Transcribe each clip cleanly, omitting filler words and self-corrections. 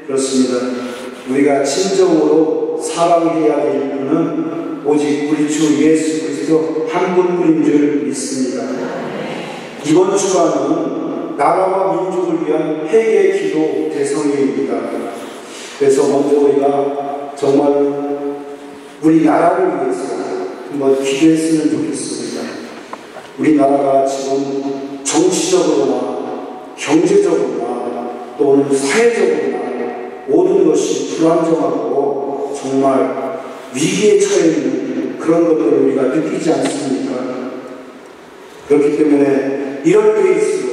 그렇습니다. 우리가 진정으로 사랑해야 될 분은 오직 우리 주 예수 그리스도 한 분뿐인 줄 믿습니다. 이번 주간은 나라와 민족을 위한 회개 기도 대성회입니다. 그래서 먼저 우리가 정말 우리 나라를 위해서 한번 기도했으면 좋겠습니다. 우리나라가 지금 정치적으로나 경제적으로나 또는 사회적으로나 모든 것이 불안정하고 정말 위기에 처해 있는 그런 것들을 우리가 느끼지 않습니까? 그렇기 때문에 이럴 때일수록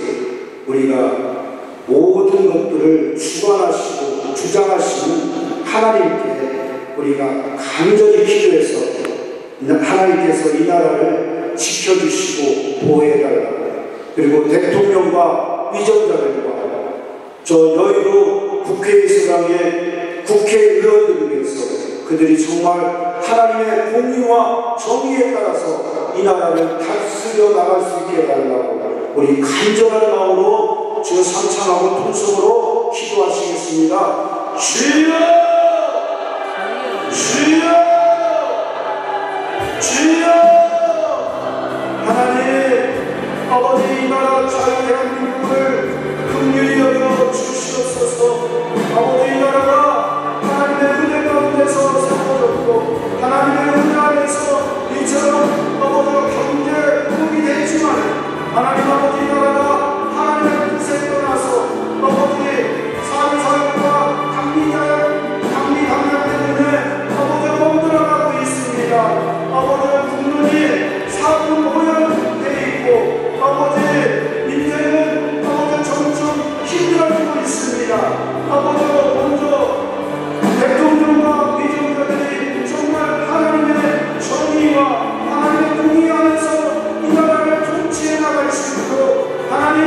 우리가 모든 것들을 주관하시고 주장하시는 하나님께 우리가 간절히 기도해서 하나님께서 이 나라를 지켜주시고 보호해달라고, 그리고 대통령과 위정자들과 저 여의도 국회의사당의 국회의원들을 위해서 그들이 정말 하나님의 공의와 정의에 따라서 이 나라를 다스려 나갈 수 있게 해달라고 우리 간절한 마음으로 주 삼창하고 통성으로 기도하시겠습니다. 주여! 주여! 주여! 하나님 아버지, 이 나라 자유 대한민국을 긍휼히 여겨 주시옵소서. 아버지, 이 나라가 하나님의 은혜 가운데서 세워졌고 하나님의 은혜 안에서 이처럼 아버지가 경제 부흥이 되지만 하나님 아버지, 이 나라가 하나님의 뜻에 떠나서 아버지 사회사회과 감리 때문에 아버지가 멈들어가고 있습니다. 아버지가 국민이 사분 모형되어 있고 아버지 인생은 아버지 점점 힘들어지고 있습니다. 아버지가 먼저 대통령과 위정자들이 정말 하나님의 정의와 하나님의 공의 안에서 이 나라를 통치해 나갈 수 있도록 하나님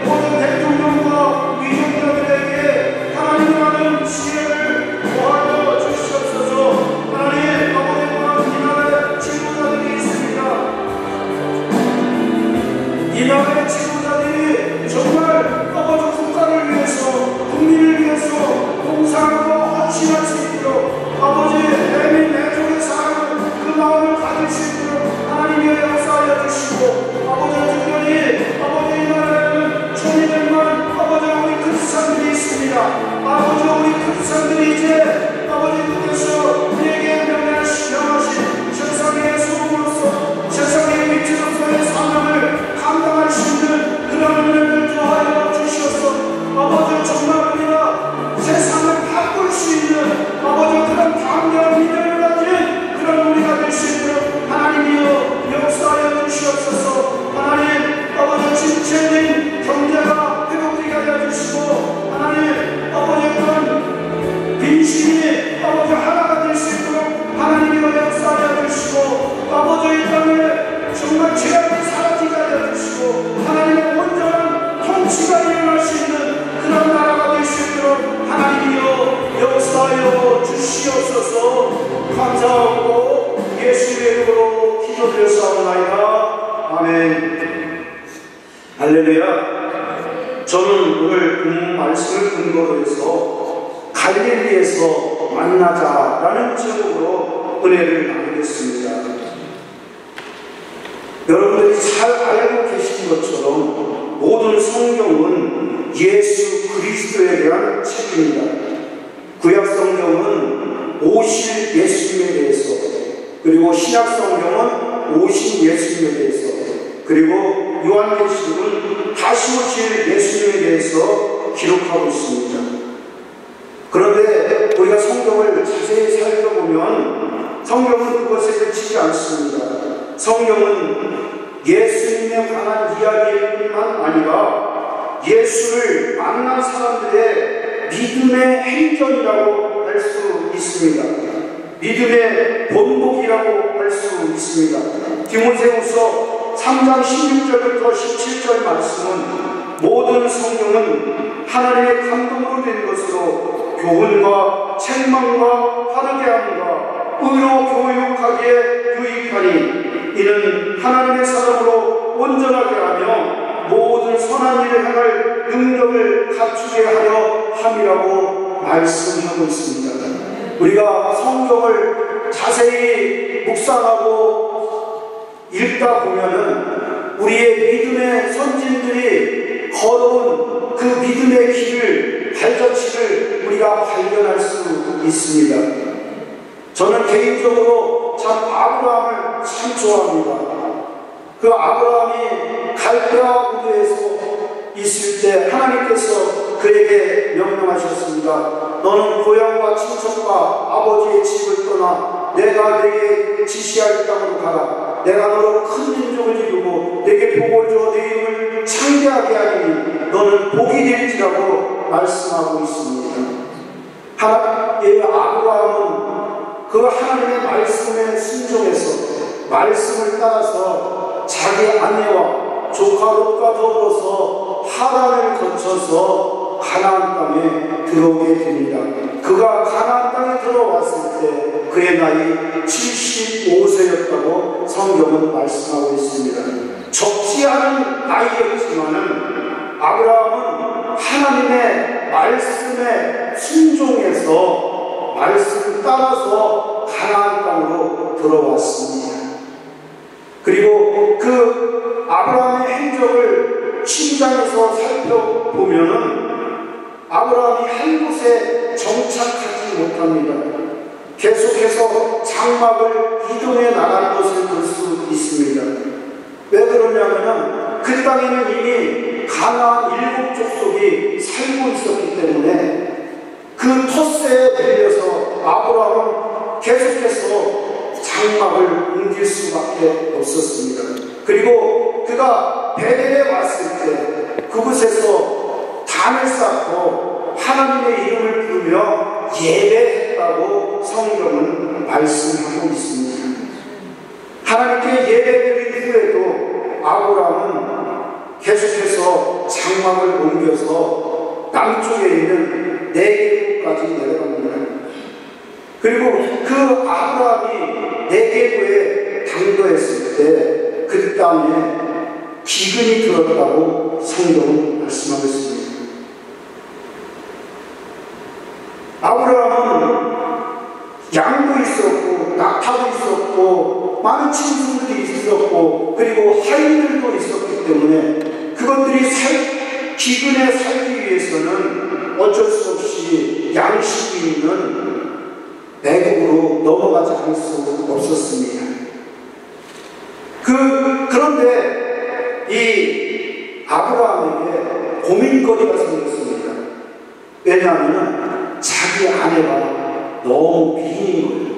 모든 대통령과 위정자들에게 하나님이라는 지혜를 더하여 주시옵소서. 하나님 아버지, 이 나라의 지도자들이 있습니다. 이 나라의 지도자들이 정말 아버지 국가를 위해서 국민을 위해서 봉사하고 헌신할 수 있도록 아버지 내민 내족의 사랑을 그 마음을 가질 수 있도록 하나님의 역사하여 주시고 아버지 특별히 아버지 이 나라에는 1200만 아버지 우리 크리스찬들이 있습니다. 아버지 우리 크리스찬들이 이제 아버지 그래서 우리에게 명하신 세상의 소금으로서 세상의 빛으로서의 사명을 감당할 수 있는 그런 은혜를 더하여 주셔서 아버지 정말 우리가 세상을 바꿀 수 있는 아버지 그런 강렬한 믿음을 가진 그런 우리가 될 수 있도록 하나님이여 역사하여 주시옵소서. 하나님 아버지 지체된 경제가 회복되게 하여 주시고 하나님 아버지 그런 민심이 아버지 하나가 될 수 있도록 하나님이여 역사하여 주시고 아버지 이 땅에 정말 죄악이 사라지게 하여 주시고 하나님의 온전한 통치가 일어날 수 있는 그런 나라가 될 수 있도록 하나님이여 역사하여 주시옵소서. 감사하고 예수의 이름으로 기도드렸사옵나이다. 아멘. 할렐루야. 저는 오늘 말씀을 근거로 해서 갈릴리에서 만나자라는 제목으로 은혜를 나누겠습니다. 여러분들이 잘 알고 계신 것처럼 모든 성경은 예수 그리스도에 대한 책입니다. 구약 성경은 오실 예수님에 대해서, 그리고 신약 성경은 오신 예수님에 대해서, 그리고 요한계시록은 다시 오실 예수님에 대해서 기록하고 있습니다. 그런데 우리가 성경을 자세히 살펴보면 성경은 그것에 그치지 않습니다. 성경은 예수님에 관한 이야기일 뿐만 아니라 예수를 만난 사람들의 믿음의 행전이라고 할 수 있습니다. 믿음의 본보기라고 할 수 있습니다. 디모데후서 3장 16절부터 17절 말씀은 모든 성경은 하나님의 감동으로 된 것으로 교훈과 책망과 바르게 함과 의로 교육하기에 유익하니 이는 하나님의 사람으로 온전하게 하며 모든 선한 일을 행할 능력을 갖추게 하려 함이라고 말씀하고 있습니다. 우리가 성경을 자세히 묵상하고 읽다 보면은 우리의 믿음의 선진들이 걸어온 그 믿음의 길을, 발자취를 우리가 발견할 수 있습니다. 저는 개인적으로 참 아브라함을 참 좋아합니다. 그 아브라함이 갈대아 우르에서 있을 때 하나님께서 그에게 명령하셨습니다. 너는 고향과 친척과 아버지의 집을 떠나 내가 내게 지시할 땅으로 가라. 내가 너로 큰 민족을 이루고 내게 복을 줘 내 이름을 창대하게 하리니 너는 복이 될지라고 말씀하고 있습니다. 아브라함은 그 하나님의 말씀에 순종해서 말씀을 따라서 자기 아내와 조카 롯과 더불어서 하란을 거쳐서 가나안 땅에 들어오게 됩니다. 그가 가나안 땅에 들어왔을 때 그의 나이 75세였다고 성경은 말씀하고 있습니다. 적지 않은 나이였지만은 아브라함은 하나님의 말씀에 순종해서 말씀을 따라서 가나안 땅으로 들어왔습니다. 그리고 그 아브라함의 행적을 12장에서 살펴보면은 아브라함이 한 곳에 정착하지 못합니다. 계속해서 장막을 이동해 나가는 것을 볼 수 있습니다. 왜 그러냐면은 그 땅에는 이미 가나안 7족속이 살고 있었기 때문에 그 터세에 밀려서 아브라함은 계속해서 장막을 옮길 수밖에 없었습니다. 그리고 그가 베델에 왔을 때 그곳에서 단을 쌓고 하나님의 이름을 부르며 예배했다고 성경은 말씀하고 있습니다. 하나님께 예배드린 후에도 아브라함은 계속해서 장막을 옮겨서 남쪽에 있는 네게부까지 내려갑니다. 그리고 그 아브라함이 네게부에 당도했을 때 그 땅에 기근이 들었다고 성경은 말씀하고 있습니다. 아브라함은 양도 있었고 낙타도 있었고 많은 친구들이 있었고 그리고 하인들도 있었기 때문에 그것들이 기근에 살기 위해서는 어쩔 수 없이 양식이 있는 내국으로 넘어가지 않을 수 없었습니다. 그런데 이 아브라함에게 고민거리가 생겼습니다. 왜냐하면 자기 아내가 너무 미인인 거예요.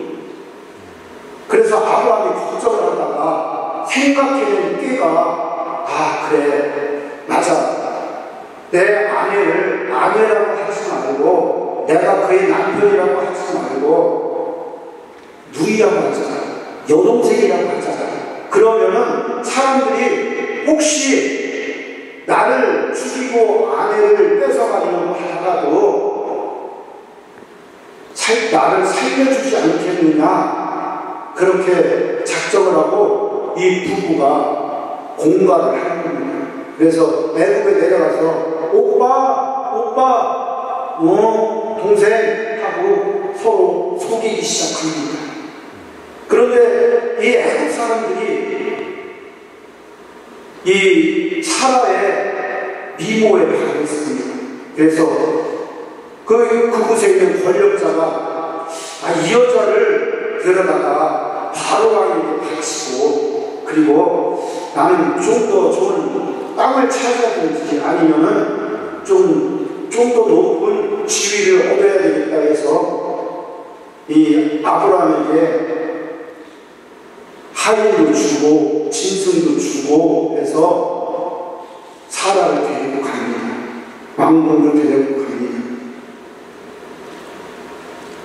그래서 아브라함이 걱정을 하다가 생각해낸 깨가 그래 맞아, 내 아내를 아내라고 하지 말고 내가 그의 남편이라고 하지 말고 누이라고 하잖아, 여동생이라고 하잖아. 그러면은 사람들이 혹시 나를 죽이고 아내를 뺏어가려고 하다가도 나를 살려주지 않겠느냐, 그렇게 작정을 하고 이 부부가 공갈을 하는 겁니다. 그래서 애굽에 내려가서 오빠 동생 하고 서로 속이기 시작합니다. 그런데 이 애굽 사람들이 이 사라의 미모에 반했습니다. 그래서 그곳에 있는 권력자가 이 여자를 데려다가 바로왕에게 바치고 그리고 나는 좀 더 좋은 땅을 찾아야 되는지 아니면은 좀 더 높은 지위를 얻어야 되겠다 해서 이 아브라함에게 하인도 주고 짐승도 주고 해서 사라를 데리고 갑니다. 왕궁을 데리고 갑니다.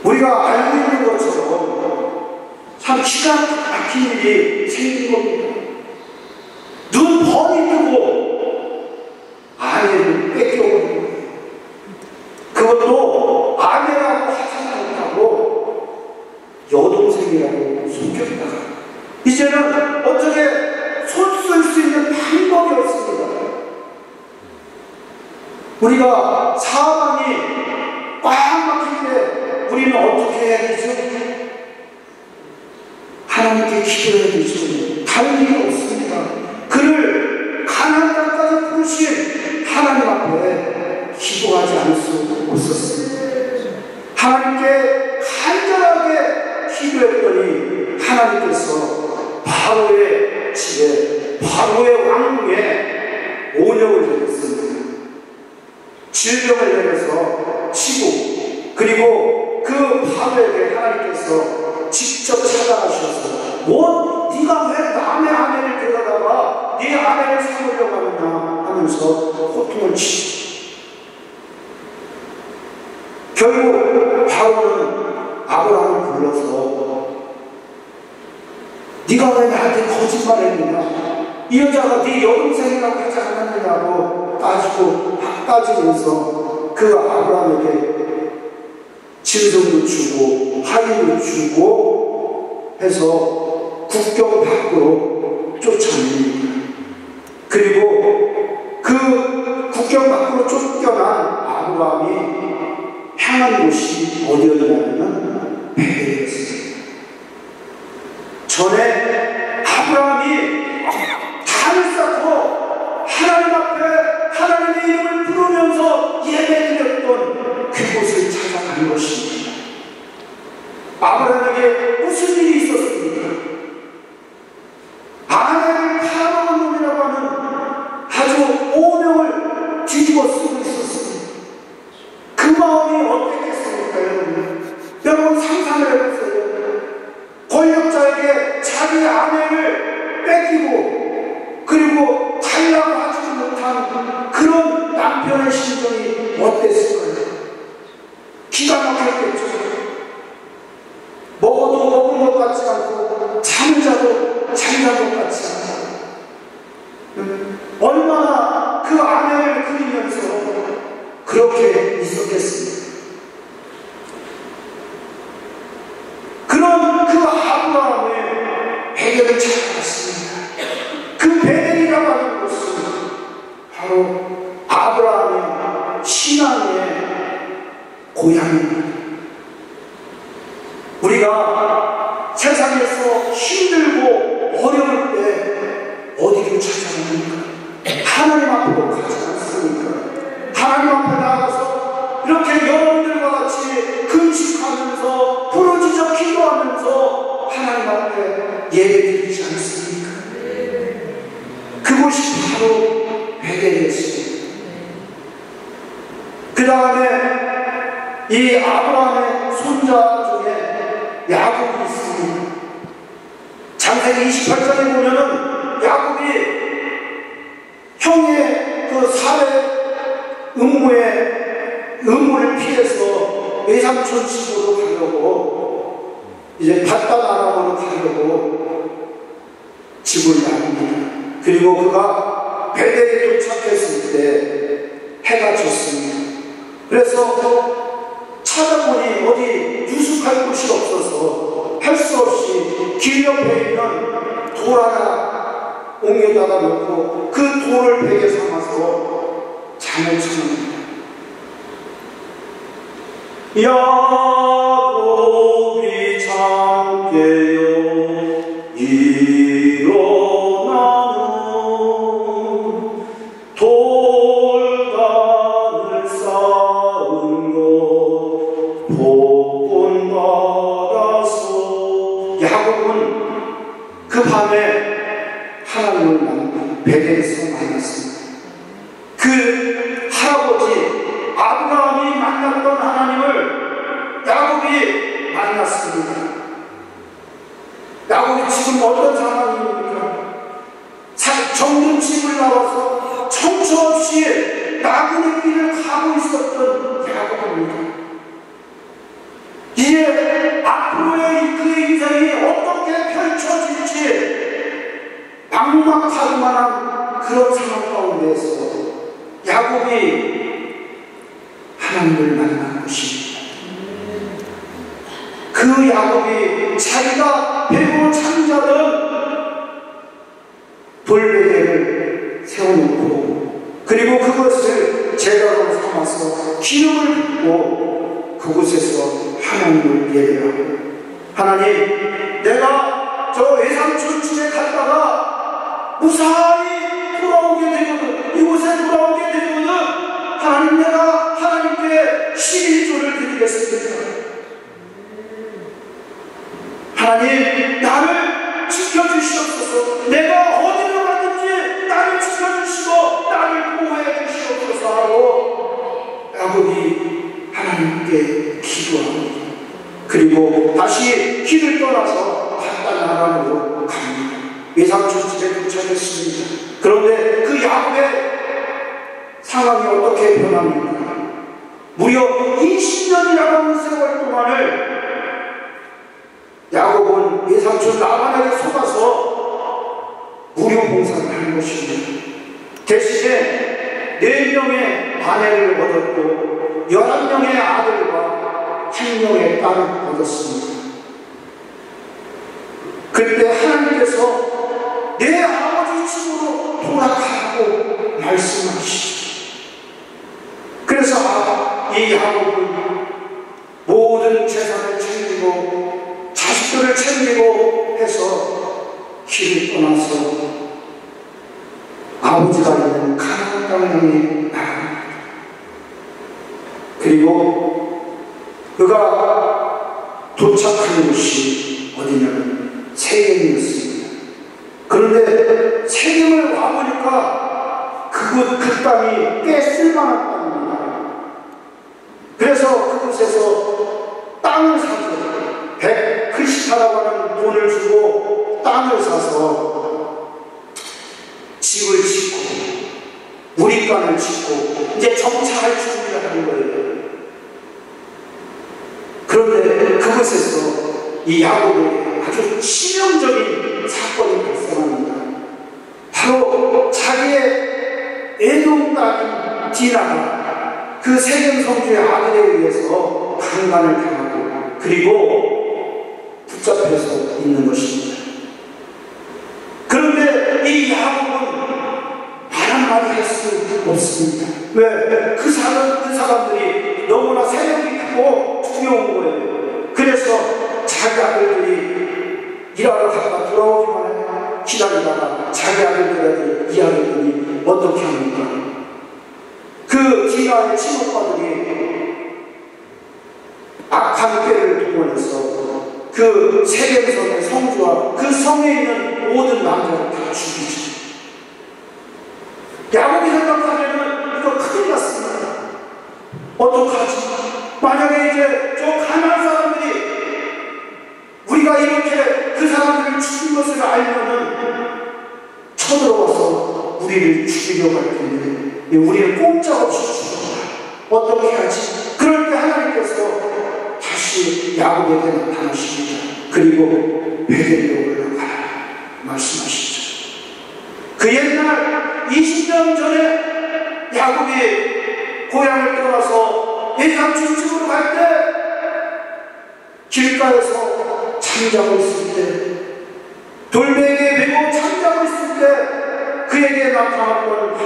우리가 알고 있는 것처럼 참 기가 막힌 일이 생긴 겁니다. 눈 번이 뜨고 아내를 뺏겨버리고 그것도 아내라고 하지 못하고 여동생이라고 속였다가 이제는 어떻게 손 쓸 수 있는 방법이 없습니다. 우리가 사방이 꽉 막힐 때 우리는 어떻게 해야 되죠? 하나님께 기도해야 되죠. 다른 일이 없습니다. 그를 가나안 땅까지 부르신 하나님 앞에 기도하지 않을 수 없었습니다. 하나님께 간절하게 기도했더니 하나님께서 바로의 집에, 바로의 왕궁에 온역을 내렸습니다. 질병을 내려서 치고, 그리고 그 바로에게 하나님께서 직접 찾아가셔서 네가 왜 남의 아내를 데려다가 네 아내를 삼으려고 하느냐 하면서 호통을 치고, 결국 바로는 아브라함을 불러서 네가 왜 나한테 거짓말했느냐, 이 여자가 네 여동생이라고 하지 않았느냐고 따지면서 그 아브라함에게 짐승도 주고 하인도 주고 해서 국경 밖으로 쫓아냅니다. 그리고 그 국경 밖으로 쫓겨난 아브라함이 향한 곳이 어디였냐면 베델이었습니다. 전에 아브라함이 단을 쌓고 하나님 앞에 하나님의 이름을 부르면서 예배드렸던 그곳을 찾아간 것입니다. 아브라함에게 무슨 일이 있었습니까? 아내를 파라온 놈이라고 하는 아주 오명을 뒤집어 쓰고 있었습니다. 그 마음이 어땠겠습니까, 여러분? 여러분 상상을 해보세요. 권력자에게 자기 아내를 뺏기고 그리고 달라고 하지 못한 그런 남편의 심정이 어땠을까요? 기가 막혔겠죠. 먹어도 먹은 것 같지 않고 잠자도 잠잔 것 같지 않고 얼마나 그 아내를 그리면서 그렇게 있었겠습니까? 그런 그 아브라함의 베델을 찾아갔습니다. 그 베델이라고 하는 곳은 바로 아브라함의 신앙의 고향입니다. 우리가 세상에서 힘들고 어려울 때 어디로 찾아갑니까? 하나님 앞으로 가지 않습니까? 하나님 앞에 나가서 이렇게 여러분들과 같이 금식하면서 부르짖어 기도하면서 하나님 앞에 예배드리지 않습니까? 그곳이 바로 베델이었습니다. 그 다음에 이 아브라함의 손자 중에 야곱이 있습니다. 창세기 28장에 보면은 야곱이 형의 그 살해 음모를 피해서 외삼촌 집으로 가려고 이제 바단 아람으로 가려고 집을 나옵니다. 그리고 그가 베델에 도착했을 때 해가 졌습니다. 그래서 찾아보니 어디 유숙할 곳이 없어서 할 수 없이 길 옆에 있는 돌 하나 옮겨다가 놓고 그 돌을 베개 삼아서 잠을 청합니다. 야곱이 잠깨요 일어나는 돌단을 쌓은 것 복권 받아서. 야곱은 그 밤에 하나님을 베델에서 만났습니다. 그 할아버지 아브라함이 만났던 하나님을 야곱이 만났습니다. 야곱이 지금 어떤 상황입니까? 정든 집을 나와서 청처 없이 나그네 길을 가고 있었던 야곱입니다. 이제 앞으로의 그의 인생이 어떻게 펼쳐질지 막막할 만한 그런 상황 가운데에서 야곱이 하나님을 만난 것입니다. 그 야곱이 자기가 베고 창자던 돌베개를 세워놓고 그리고 그것을 제각으로 삼아서 기름을 붓고 그곳에서 하나님을 예배하고, 하나님, 내가 저 외삼촌 집에 갔다가 무사히 돌아오게 되거든, 이곳에 돌아오게 되거든, 하나님, 내가 하나님께 11조를 드리겠습니다. 하나님, 나를 지켜주시옵소서. 내가 어디로 가든지 나를 지켜주시고 나를 보호해 주시옵소서 하고 야곱이 하나님께 기도합니다. 그리고 다시 길을 떠나서 바단 아람으로 갑니다. 외삼촌 집에 도착했습니다. 그런데 그 야곱의 상황이 어떻게 변합니까? 무려 20년이라고 하는 세월 동안을 야곱은 외삼촌 라반에게 속아서 무료봉사를 하는 것입니다. 대신에 4명의 아내를 얻었고 11명의 아들과 1명의 딸을 얻었습니다. 그때 하나님께서 내 아버지 집으로 돌아가라고 말씀하시죠. 그래서 이 야곱은 모든 재산을 챙기고 자식들을 챙기고 해서 길을 떠나서 아버지가 있는 가나안 땅을 향해 나갑니다. 그리고 그가 도착하는 곳이 어디냐면 세겜이었습니다. 그런데 세겜을 와보니까 그 땅이 꽤 쓸만한 땅입니다. 그래서 그곳에서 땅을 사서 100크리스타라고 하는 돈을 주고 땅을 사서 집을 짓고 우리간을 짓고 이제 정착할 준비를 하는 거예요. 그런데 그곳에서 이 야곱에게 아주 치명적인 사건이 발생합니다. 바로 자기의 애동딸인 디나가 그 세겜 성주의 아들에 의해서 강간을 당하고 그리고 붙잡혀서 있는 것입니다. 그런데 이 야곱은 말 한마디 할 수 없습니다. 왜? 그 사람들이 너무나 세력이 크고 두려운 거예요. 그래서 자기 아들들이 일하러 갔다 돌아오기만 해 기다리다가 자기 아들들한테 이야기했더니 어떻게 합니까? 그 디나의 친오빠들이 악한 꾀를 동원해서 그 세겜성의 성주와 그 성에 있는 모든 남자를 다 죽이죠. 야곱이 생각하면은 이거 큰일 났습니다. 어떡하지? 만약에 이제 저 가난한 사람들이 우리가 이렇게 그 사람들을 죽인 것을 알면은 쳐들어와서 우리를 죽이려고 할 텐데 우리를 꼼짝없이 죽여라. 어떻게 하지? 그럴 때 하나님께서 다시 야곱에게 나타나십니다. 그리고 베델로 올라가라 말씀하시죠. 그 옛날 20년 전에 야곱이 고향을 떠나서 외삼촌 집으로 갈 때 길가에서 잠자고 있을 때 돌멩이에 메고 잠자고 있을 때 그에게 나타났던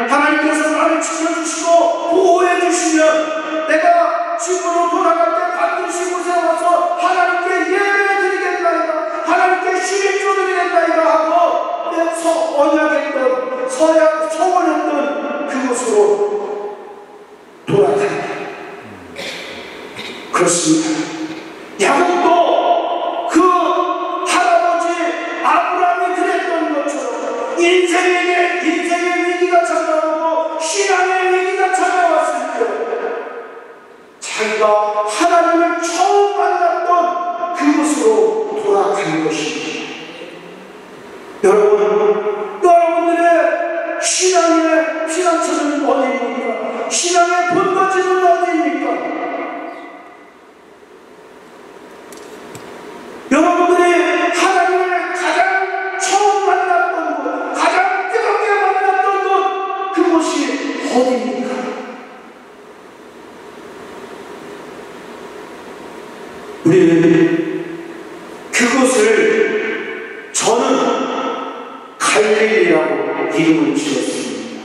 하나님께서 나를 지켜주시고 보호해 주시면 내가 집으로 돌아갈 때 반드시 곳에 와서 하나님께 예배드리겠나이다, 하나님께 11조 드리겠나이다 하고 내 언약했던 소원했던 그곳으로 돌아간다. 그렇습니다. 야곱도 그 할아버지 아브라함이 그랬던 것처럼 인생의 위기가 찾아오고 신앙의 위기가 찾아왔을 때 자기가 하나님을 처음 만났던 그곳으로 돌아가는 것입니다. 여러분들의 신앙의 피난처는 어디입니까? 신앙의 본거지는 어디입니까? 여러분들이 하나님을 가장 처음 만났던 곳, 가장 뜨겁게 만났던 곳, 그곳이 어디입니까? 우리는 그곳을 저는 갈릴리라고 이름을 지었습니다.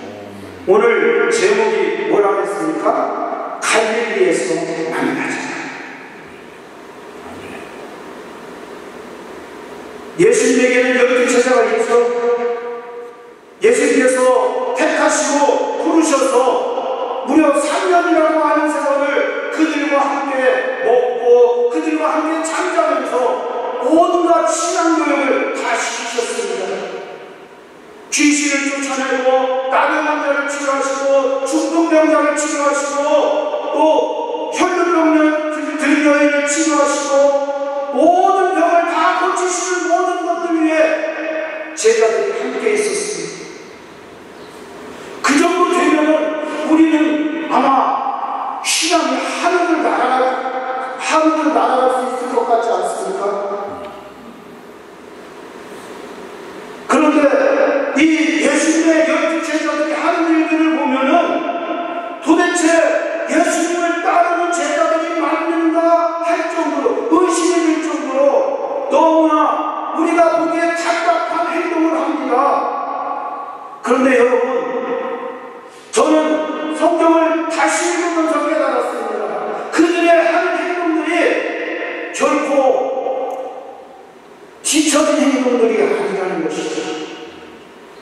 오늘 오늘 제목이 뭐라고 했습니까? 갈릴리에서 만나자. 예수님에게는 12 제자가 있죠. 예수님께서 택하시고 부르셔서 무려 3년이라고 하는 세월을 그들과 함께 먹고 그들과 함께 잠자면서 온갖 신앙교육을 다 시키셨습니다. 귀신을 쫓아내고 나병 환자를 치료하시고 중풍병자를 치료하시고 또 혈루병 들여인을 치료하시고 모든 병을 다 고치시는 모든 것들 위해 제자들이 함께 있었습니다. 그 정도 되면은 우리는 아마 신앙이 하늘을 날아갈 수 있을 것 같지 않습니까? 그런데 이 예수님의 12 제자들이 하는 일들을 보면은 도대체 예수님을 따르는 제자들이 맞는가 할 정도로 의심이 들 정도로 너무나 우리가 보기에 답답한 행동을 합니다. 그런데 여러분, 저는 성경을 다시 읽으면서 깨달았습니다. 그들의 하는 행동들이 결코 지쳐진 행동들이 아니라는 것이죠.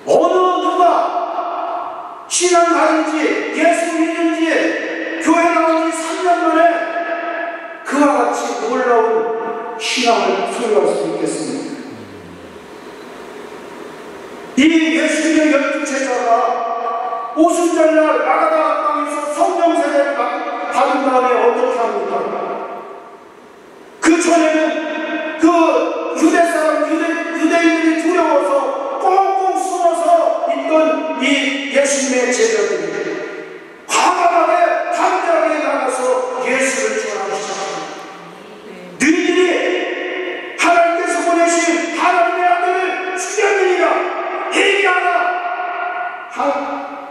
어느 누가 신앙 가진지 예수 믿는지 교회 나온 지 3년 만에 그와 같이 놀라운 신앙을 소유할 수 있겠습니다. 이 예수님의 12 제자가 오순절날 마가다라 땅에서 성령 세례를 받은 다음에 어떻게 합니까? 그 전에는 그 유대인들이 두려워서 꽁꽁 숨어서 있던 이 예수님의 제자들이 과감하게 담대하게 나가서 예수를 전하기 시작합니다. 너희들이 하나님께서 보내신 하나님의 아들을 죽였느니라 얘기하라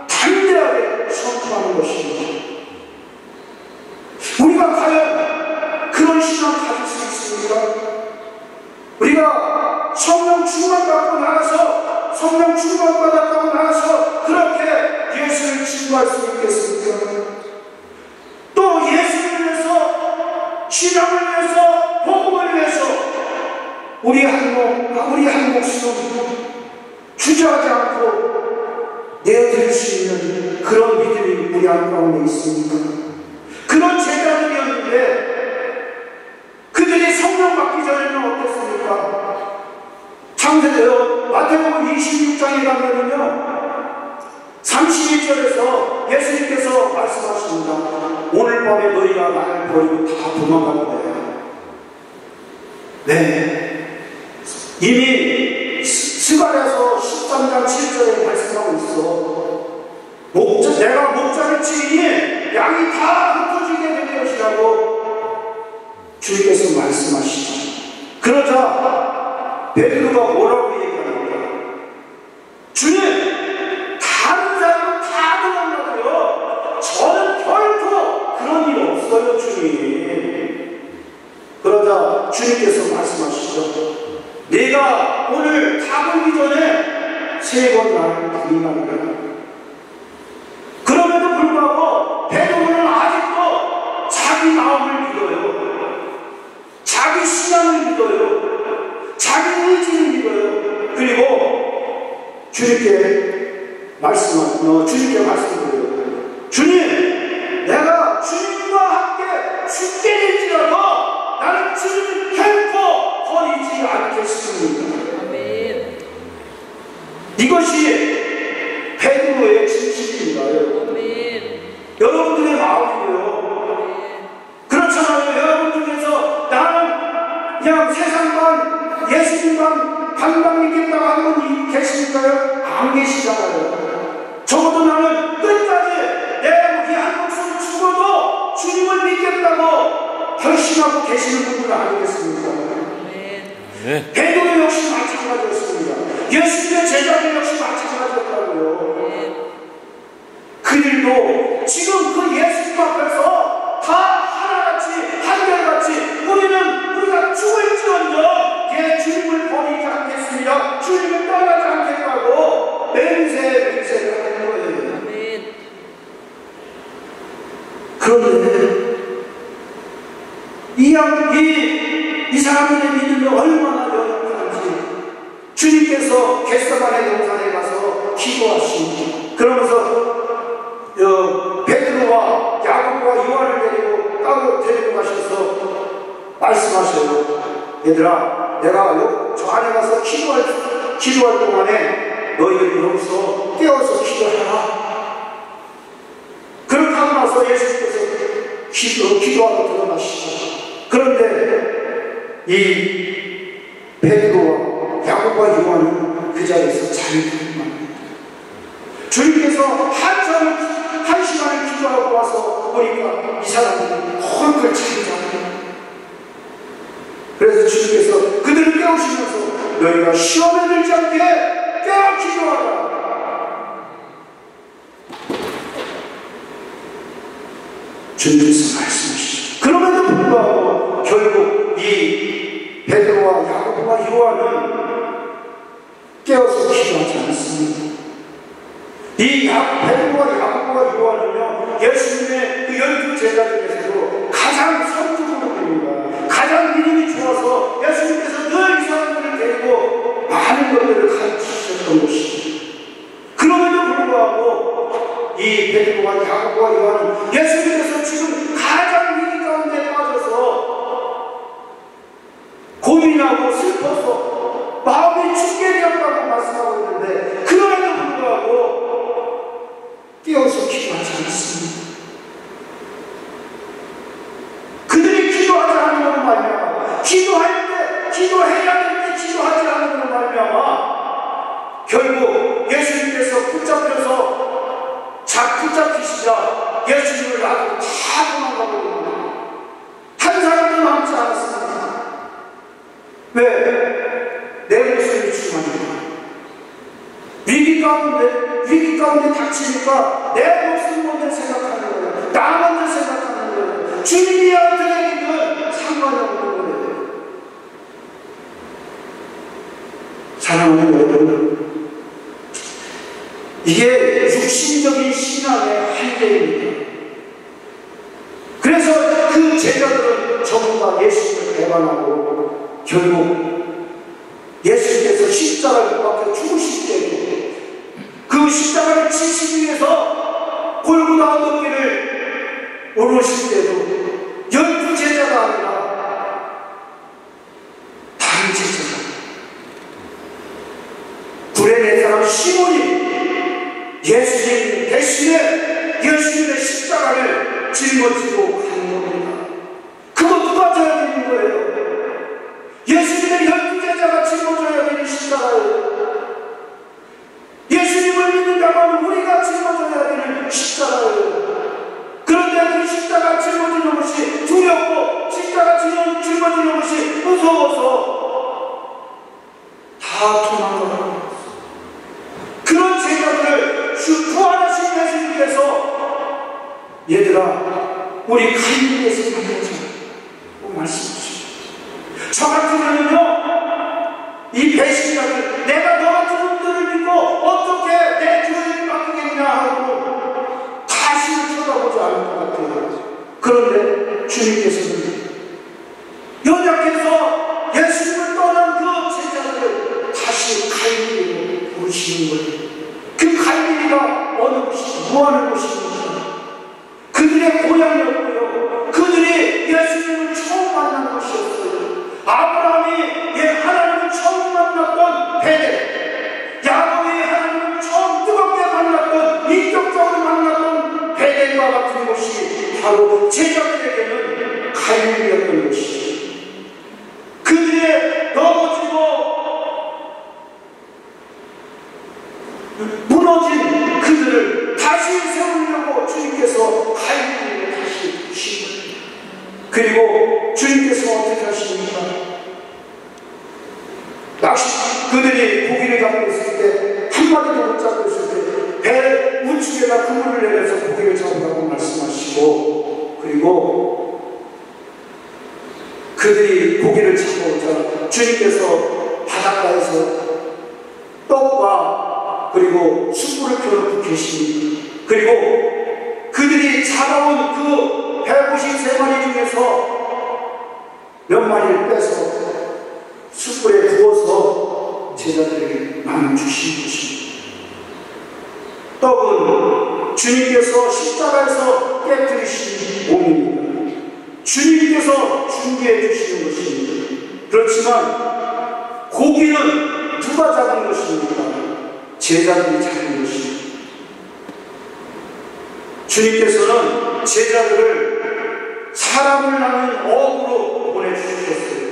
담대하게 선포하는 것입니다. 우리가 과연 그런 신앙을 가질 수 있습니까? 우리가 성령 충만받고 나가서 성령 충만받았다고 나가서 그렇게 예수를 증거할 수 있겠습니까? 또 예수를 위해서 신앙을 위해서 복음을 위해서 우리 한 목숨 주저하지 않고 내어드릴 수 있는 그런 믿음이 우리 안 가운데 있습니까? 그런 제자들이었는데 그들이 성령 받기 전에는 어땠습니까? 마태복음 26장에 가면은요 31절에서 예수님께서 말씀하십니다. 오늘 밤에 너희가 나를 버리고 다 도망가는데 네 이미 스가랴서 13장 7절에 말씀하고 있어. 내가 목자를 치니 양이 다 흩어지게 될 것이라고 주님께서 말씀하시죠. 그러자 베드로가 뭐라고 얘기합니까? 주님, 다른 사람은 다 도망가고요 저는 결코 그런 일 없어요 주님. 그러자 주님께서 말씀하시죠. 내가 오늘 다 보기 전에 3번 나를 부인하리라. 그럼에도 불구하고 베드로는 아직도 자기 마음을 믿어요. 자기 신앙을 믿어요. 자기 의지를 믿어요. 그리고 주님께 말씀드려요. 주님, 내가 주님과 함께 죽게 될지라도 나는 주님을 결코 버리지 않겠습니다. 아멘. 이것이 베드로의 진실입니다. 아멘. 여러분들의 마음이에요. 그렇잖아요. 여러분 중에서 나는 그냥 세상만 예수님만 반만 믿겠다고 하는 분 계십니까요? 안 계시잖아요. 적어도 나는 끝까지 내 우리 한 목숨 죽어도 주님을 믿겠다고 결심하고 계시는 분들 아니겠습니까? 네. 베드로 역시 마찬가지였습니다. 예수님의 제자들 역시 마찬가지였다고요. 네. 그들도 지금 그 예수님 앞에서 다 하나같이 한결같이 우리가 죽을지언정 주님을 버리지 않겠습니다. 주님을 떠나지 않겠다고 맹세를 하는 거예요. 그런데 이 사람들의 믿음이 얼마나 연약한지 주님께서 겟세마네 동산에 가서 기도하시고, 그러면서 베드로와 야고보와 요한을 데리고 따로 데리고 가셔서 말씀하셔요. 얘들아, 내가 저 안에 가서 기도할 동안에 너희들이 여기서 깨어서 기도하라. 그렇게 하고 나서 예수님께서 기도하러 들어가시죠. 그런데 이 베드로와 야고보와 요한은 그 자리에서 자유롭게 맙니다. 주님께서 한 시간을 기도하고 와서 보니까 이 사람들이 헐걸 차리잖아요. 그래서 주님께서 그들을 깨우시면서 너희가 시험에 들지 않게 깨어 기도하라. 주님께서 말씀하시죠. 그럼에도 불구하고 결국 이 베드로와 야고보와 요한은 깨어서 기도하지 않습니다. 이 베드로와 야고보와 요한은요, 예수님의 그 12 제자 중에서도 가장 선두분입니다. 가장 믿음이 좋아서 예수님께서 늘 이 사람들을 데리고 많은 것들을 가르치셨던 것이죠. 그럼에도 불구하고 이 베드로와 야고보와 요한은 예수님께서 지금 가장 위기 가운데 빠져서 고민하고 슬퍼서 마음이 죽게 되었다고 말씀하고 있는데, 그럼에도 불구하고 깨어서 기도하지 않습니다. 그들이 기도하지 않는 것으로 말미암아, 기도해야 될 때 기도하지 않는 것으로 말미암아 결국 예수님께서 붙잡히시자 예수님을 놔두고 다 도망가고 있습니다. 한 사람도 남지 않았습니다. 왜? 내 목숨이 중요합니다. 위기 가운데 닥치니까 내 목숨 먼저 생각하는 거예요. 나 먼저 생각하는 거예요. 주님이 어떻게 되든 상관이 없는 거예요. 사랑하는 여러분, 이게 육신적인 신앙의 한계입니다. 그래서 그 제자들은 전부 다 예수님을 배반하고 결국 예수님께서 십자가를 못 박혀 죽으실 때도, 그 십자가를 지시기 위해서 골고다 언덕길을 오르실 때도 12 제자가 아니라 다른 제자가, 불의 네 사람 시몬이 예수님 대신에 예수님의 십자가를 짊어지고 가는 겁니다. 그거 누가 져야 되는 거예요? 예수님의 12 제자가 짊어져야 되는 십자가예요. 예수님을 믿는다면 우리가 짊어져야 되는 십자가예요. 그런데 그 십자가 짊어지는 것이 두렵고 십자가 짊어지는 것이 무서워서 다 도망가는 거예요. 그런 제자들을 구원하신 예수님께서 얘들아, 우리 갈릴리에서 만나자 말씀하시죠. 저 같으면요, 이 배신자들, 내가 너 같은 놈들을 믿고 어떻게 내 교회를 바꾸겠냐 하고 다시 쳐다보지 않을 것 같아요. 그런데 주님께서는 연약해서 예수님을 떠난 그 제자들을 다시 갈릴리로 부르시는 거예요. 그 갈릴리가 어느 곳이, 뭐하는 곳입니까? 그들의 고향이었고요, 그들이 예수님을 처음 만난 것이었어요. 아브라함이 하나님을 처음 만났던 베델, 야곱이 하나님을 처음 뜨겁게 만났던, 인격적으로 만났던 베델과 같은 곳이 바로 제자들에게는 갈릴리였던 것이죠. 그들의 넘어지고 무너진 그들을 다시 세우려고 주님께서 갈릴리를 다시 주신 거예요. 그리고 주님께서 어떻게 하십니까? 그들이 고기를 잡고 있을 때, 한 마리도 못 잡고 있을 때 배 우측에다 그물을 내려서 고기를 잡으라고 말씀하시고, 그리고 그들이 고기를 잡고자 주님께서 바닷가에서 떡과 그리고 숯불을 켜놓고 계십니다. 그리고 그 그들이 잡아온 그 153마리 중에서 몇 마리를 빼서 숯불에 구워서 제자들에게 나눠주신 것입니다. 떡은 주님께서 십자가에서 깨뜨리신 몸입니다. 주님께서 준비해 주시는 것입니다. 그렇지만 고기는 누가 잡은 것입니까? 제자들이 잡은 것입니다. 주님께서는 제자들을 사람을 낳는 어부로 보내주셨어요.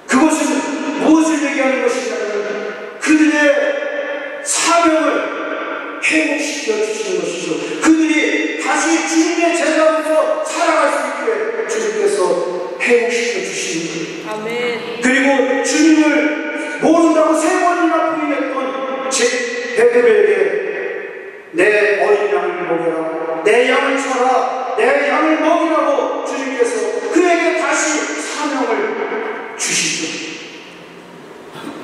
그것은 무엇을 얘기하는 것이냐면 그들의 사명을 회복시켜 주시는 것이죠. 그들이 다시 주님의 제자로서 살아갈 수 있게 주님께서 회복시켜 주시는 거예요. 아멘. 그리고 주님을 모른다고 3번이나 부인했던 베드로에게 내 어린 양을 먹여라, 내 양을 쳐라, 내 양을 먹이라고 주님께서 그에게 다시 사명을 주시죠.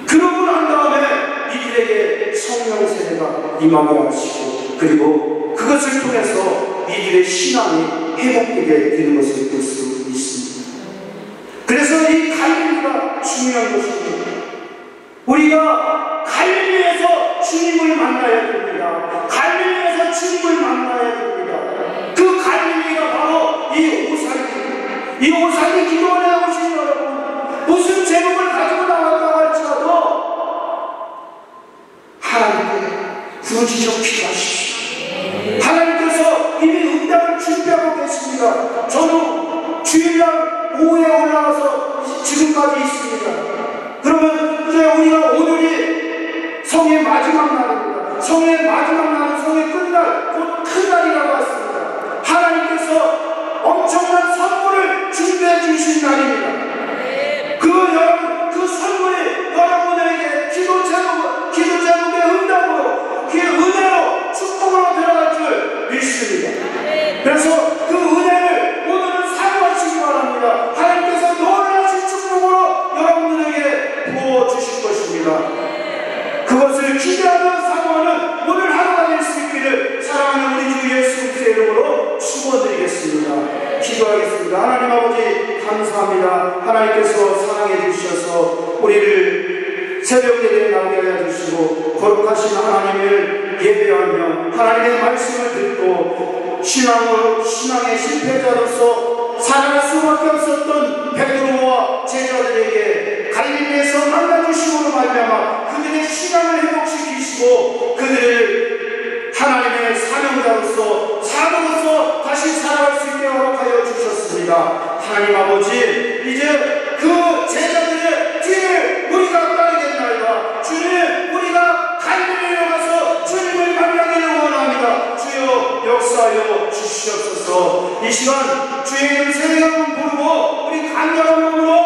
그러고 난 다음에 이들에게 성령 세례가 임하게 하시고 그리고 그것을 통해서 이들의 신앙이 회복되게 되는 것을 볼 수 있습니다. 그래서 이 갈릴리가 중요한 것입니다. 우리가 갈릴리에서 주님을 만나야 됩니다. 갈릴리에서 주님을 만나야 됩니다. 그 갈릴리가 바로 이 오살리 기도원에 오신 여러분, 무슨 제목을 가지고 나왔다고 할지라도 하나님께 부르짖어 기도하십시오. 하나님께서 이미 응답을 준비하고 계십니다. 저는 주일날 오후에 올라와서 지금까지 있습니다. 그러면 이제 우리가 오늘이 성의 마지막 날입니다. 성의 마지막 날은 성의 끝날, 곧 큰 날이라고 했습니다. 하나님께서 엄청난 선물을 준비해 주신 날입니다. 그 선물이 여러분에게 기도 제목의 응답으로, 그 은혜로, 축복으로 들어갈 줄 믿습니다. 그래서 그 은혜를 오늘은 사용하시기 바랍니다. 하나님께서 놀라신 축복으로 여러분들에게 부어주실 것입니다. 그것을 기대하며 사모하는 오늘 하루가 될 수 있기를 사랑하는 우리 주 예수 그리스도의 이름으로 축원드리겠습니다. 기도하겠습니다. 하나님 아버지 감사합니다. 하나님께서 사랑해 주셔서 우리를 새벽 예배에 나오게 해 주시고 거룩하신 하나님을 예배하며 하나님의 말씀을 듣고 신앙의 실패자로서 살아갈 수밖에 없었던 베드로와 제자들에게 갈릴리에서 만나주심으로 말미암아 그들의 신앙을 회복시키시고 그들을 하나님의 사명자로서 사도로서 다시 살아갈 수 있게 허락하여 주셨습니다. 하나님 아버지, 이제 그 제자들의 뒤를 우리가 따르겠나이다. 주님, 우리가 갈릴리에 가서 주님을 만나기를 원합니다. 주여 역사하여 주시옵소서. 이 시간 주의 이름 세례가 부르고 우리 간절한 마음으로